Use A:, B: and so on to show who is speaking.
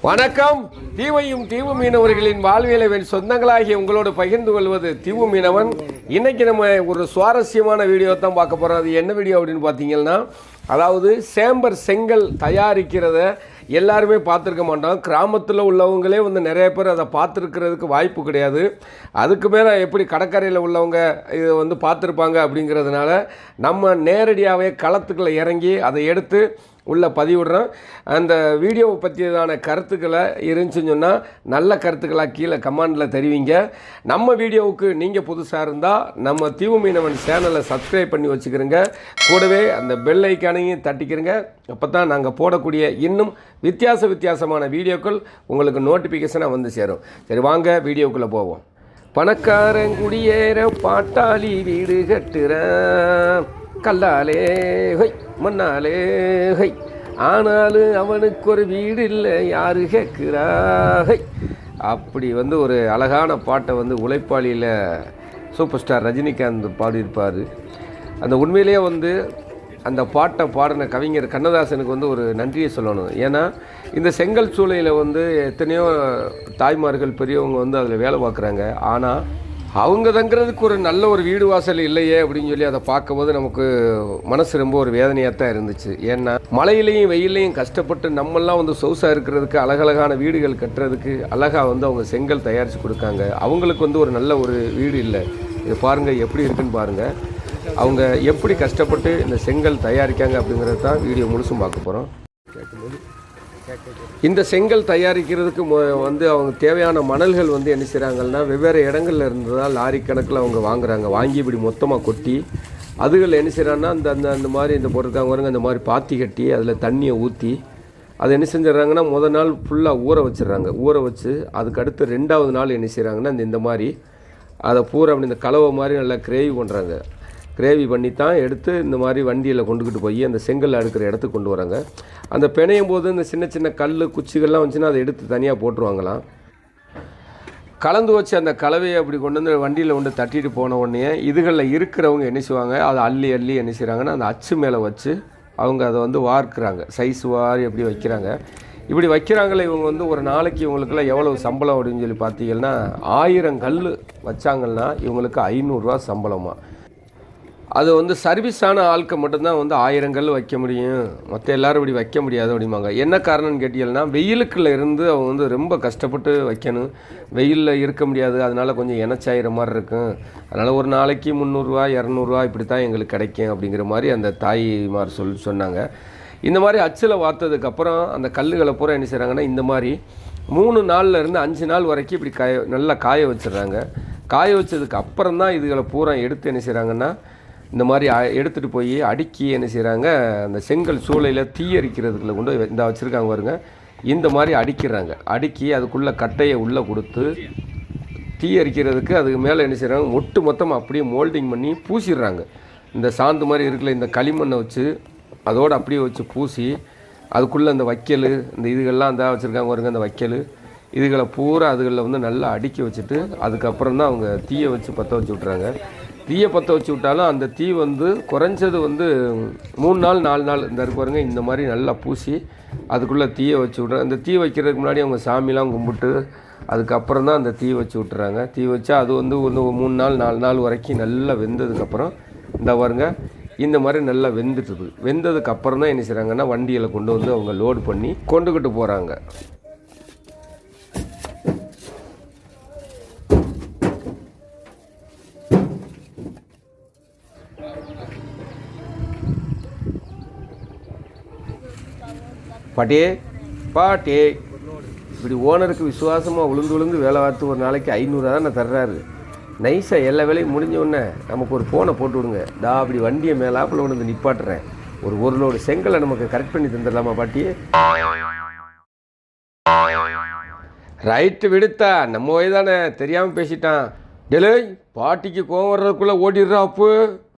A: வணக்கம். தீவையும் தீவு மீனவர்களின் வாழ்வியலை சொந்தங்களாகிய உங்களோடு பகிர்ந்து கொள்வது தீவு மீனவன். இன்னைக்கு நம்ம ஒரு சுவாரஸ்யமான வீடியோ தான் பார்க்க போகிறோம். அது என்ன வீடியோ அப்படின்னு பார்த்தீங்கன்னா, அதாவது சேம்பர் செங்கல் தயாரிக்கிறத எல்லாருமே பார்த்துருக்க மாட்டோம். கிராமத்தில் உள்ளவங்களே நிறைய பேர் அதை பார்த்துருக்கிறதுக்கு வாய்ப்பு கிடையாது. அதுக்கு மேலே எப்படி கடற்கரையில் உள்ளவங்க இதை பார்த்துருப்பாங்க அப்படிங்கிறதுனால நம்ம நேரடியாகவே களத்துக்குள்ளே இறங்கி அதை எடுத்து உள்ளே பதிவிடுறோம். அந்த வீடியோவை பற்றியதான கருத்துக்களை இருந்துச்சுன்னு சொன்னால் நல்ல கருத்துக்களாக கீழே கமெண்டில் தெரிவிங்க. நம்ம வீடியோவுக்கு நீங்கள் புதுசாக இருந்தால் நம்ம தீவு மீனவன் சேனலை சப்ஸ்கிரைப் பண்ணி வச்சுக்கிறோங்க. கூடவே அந்த பெல் ஐக்கானையும் தட்டிக்கிறங்க. அப்போ தான் நாங்கள் போடக்கூடிய இன்னும் வித்தியாசமான வீடியோக்கள் உங்களுக்கு நோட்டிஃபிகேஷனாக வந்து சேரும். சரி, வாங்க வீடியோக்குள்ளே போவோம். பணக்காரன் குடியேற பாட்டாளி வீடு கட்டுற கல்லாலே ஹை மண்ணாலே ஹை, ஆனாலும் அவனுக்கு ஒரு வீடு இல்லை யாரு கேட்குறா ஹை. அப்படி ஒரு அழகான பாட்டை உழைப்பாளியில் சூப்பர் ஸ்டார் ரஜினிகாந்த் பாடியிருப்பார். அந்த உண்மையிலேயே அந்த பாட்டை பாடின கவிஞர் கண்ணதாசனுக்கு ஒரு நன்றியை சொல்லணும். ஏன்னா இந்த செங்கல் சூளையில் எத்தனையோ தாய்மார்கள் பெரியவங்க அதில் வேலை பார்க்குறாங்க. ஆனால் அவங்க தங்குறதுக்கு ஒரு நல்ல ஒரு வீடு வாசல் இல்லையே அப்படின்னு சொல்லி அதை பார்க்கும்போது நமக்கு மனசு ரொம்ப ஒரு வேதனையாக தான் இருந்துச்சு. ஏன்னா மழையிலையும் வெயிலையும் கஷ்டப்பட்டு நம்மெல்லாம் சொகுசாக இருக்கிறதுக்கு அழகழகான வீடுகள் கட்டுறதுக்கு அழகாக அவங்க செங்கல் தயாரித்து கொடுக்காங்க. அவங்களுக்கு ஒரு நல்ல ஒரு வீடு இல்லை. இது பாருங்கள் எப்படி இருக்குன்னு பாருங்கள். அவங்க எப்படி கஷ்டப்பட்டு இந்த செங்கல் தயாரிக்காங்க அப்படிங்கிறது தான் வீடியோ முழுசும் பார்க்க போகிறோம். இந்த செங்கல் தயாரிக்கிறதுக்கு அவங்க தேவையான மணல்கள் என்ன செய்கிறாங்கன்னா வெவ்வேறு இடங்கள்ல இருந்ததால் லாரி கணக்கில் அவங்க வாங்குறாங்க. வாங்கி இப்படி மொத்தமாக கொட்டி அதுகளில் என்ன செய்கிறாங்கன்னா அந்த மாதிரி இந்த பொருட்காங்க அந்த மாதிரி பாத்தி கட்டி அதில் தண்ணியை ஊற்றி அதை என்ன செஞ்சிடறாங்கன்னா முதல் நாள் ஃபுல்லாக ஊற வச்சிடுறாங்க. ஊற வச்சு அதுக்கு அடுத்து 2வது நாள் என்ன செய்கிறாங்கன்னா இந்த மாதிரி அதை பூரா அப்படி இந்த கலவை மாதிரி நல்லா கிரேவி பண்ணுறாங்க. கிரேவி பண்ணி தான் எடுத்து இந்த மாதிரி வண்டியில் கொண்டுக்கிட்டு போய் அந்த செங்கல் அடுக்கிற இடத்துக்கு கொண்டு வராங்க. அந்த பிணையும் போது இந்த சின்ன கல் குச்சிகள்லாம் வந்துச்சுன்னா அதை எடுத்து தனியாக போட்டுருவாங்களாம். கலந்து வச்சு அந்த கலவையை அப்படி கொண்டு வண்டியில் தட்டிட்டு போன உடனே இதுகளில் இருக்கிறவங்க என்ன செய்வாங்க, அதை அள்ளி என்ன செய்கிறாங்கன்னா அந்த அச்சு மேலே வச்சு அவங்க அதை வார்க்குறாங்க. சைஸ் வாரி எப்படி வைக்கிறாங்க. இப்படி வைக்கிறாங்களே இவங்க ஒரு நாளைக்கு இவங்களுக்குலாம் எவ்வளவு சம்பளம் அப்படின்னு சொல்லி பார்த்தீங்கன்னா 1000 கல் வச்சாங்கன்னா இவங்களுக்கு 500 ரூபா சம்பளமாக. அது சர்வீஸான ஆட்கள் மட்டும்தான் 1000 கல் வைக்க முடியும், மற்ற எல்லோரும் இப்படி வைக்க முடியாது அப்படிம்பாங்க. என்ன காரணம்னு கேட்டீங்கன்னா வெயிலுக்குள்ளே இருந்து அவங்க ரொம்ப கஷ்டப்பட்டு வைக்கணும். வெயிலில் இருக்க முடியாது, அதனால் கொஞ்சம் இனச்சாயிற மாதிரி இருக்கும். அதனால் ஒரு நாளைக்கு 300 ரூபா 200 ரூபா இப்படி தான் எங்களுக்கு கிடைக்கும் அப்படிங்கிற மாதிரி அந்த தாய்மார் சொன்னாங்க. இந்த மாதிரி அச்சில் வார்த்ததுக்கப்புறம் அந்த கல்லுகளை பூரா என்ன செய்கிறாங்கன்னா இந்த மாதிரி 3 நாள்லேருந்து 5 நாள் வரைக்கும் இப்படி நல்லா காய வச்சிடுறாங்க. காய வச்சதுக்கு அப்புறம் தான் இதுகளை பூரா எடுத்து என்ன செய்கிறாங்கன்னா இந்த மாதிரி எடுத்துகிட்டு போய் அடுக்கி என்ன செய்கிறாங்க, அந்த செங்கல் சூளையில் தீயரிக்கிறதுக்குள்ள கொண்டு இந்த வச்சுருக்காங்க பாருங்க. இந்த மாதிரி அடிக்கிறாங்க. அடுக்கி அதுக்குள்ளே கட்டையை உள்ளே கொடுத்து தீயரிக்கிறதுக்கு அதுக்கு மேலே என்ன செய்கிறாங்க ஒட்டு மொத்தமாக அப்படியே மோல்டிங் பண்ணி பூசிடுறாங்க. இந்த சாந்து மாதிரி இருக்குல்ல, இந்த களிமண்ணை வச்சு அதோடு அப்படியே வச்சு பூசி அதுக்குள்ளே அந்த வைக்கல் இந்த இதுகள்லாம் அந்த வச்சுருக்காங்க பாருங்க. அந்த வைக்கல் இதுகளை பூரா அதுகளில் நல்லா அடுக்கி வச்சுட்டு அதுக்கப்புறம் தான் அவங்க தீயை வச்சு பற்ற வச்சு விட்றாங்க. தீயை பற்ற வச்சு விட்டாலும் அந்த தீ குறைஞ்சது 3 நாள் 4 நாள் இந்த இருக்கு பாருங்க. இந்த மாதிரி நல்லா பூசி அதுக்குள்ளே தீயை வச்சு விட்றாங்க. அந்த தீ வைக்கிறதுக்கு முன்னாடி அவங்க சாமிலாம் கும்பிட்டு அதுக்கப்புறம் தான் அந்த தீ வச்சு விட்டுறாங்க. தீ வச்சா அது 3 நாள் 4 நாள் வரைக்கும் நல்லா வெந்ததுக்கப்புறம் இந்த பாருங்க இந்த மாதிரி நல்லா வெந்துட்டுது. வெந்ததுக்கு அப்புறம் தான் என்ன செய்கிறாங்கன்னா வண்டியில் கொண்டு அவங்க லோடு பண்ணி கொண்டுக்கிட்டு போகிறாங்க. பாட்டே இப்படி ஓனருக்கு விசுவாசமாக உளுந்து வேலை பார்த்து ஒரு நாளைக்கு 500 தான் நான் தர்றாரு. நைஸாக எல்லா வேலையும் முடிஞ்ச உடனே நமக்கு ஒரு ஃபோனை போட்டு விடுங்க. அப்படி வண்டியை மேலாப்பில் நிப்பாட்டுறேன். ஒரு லோடு செங்கலை நமக்கு கரெக்ட் பண்ணி தந்துடலாமா பாட்டியே? ரைட்டு விடுத்தா, நம்ம வயதானே தெரியாமல் பேசிட்டான். டெலே பாட்டிக்கு கோவம் வர்றதுக்குள்ளே ஓடிடுறா அப்பு.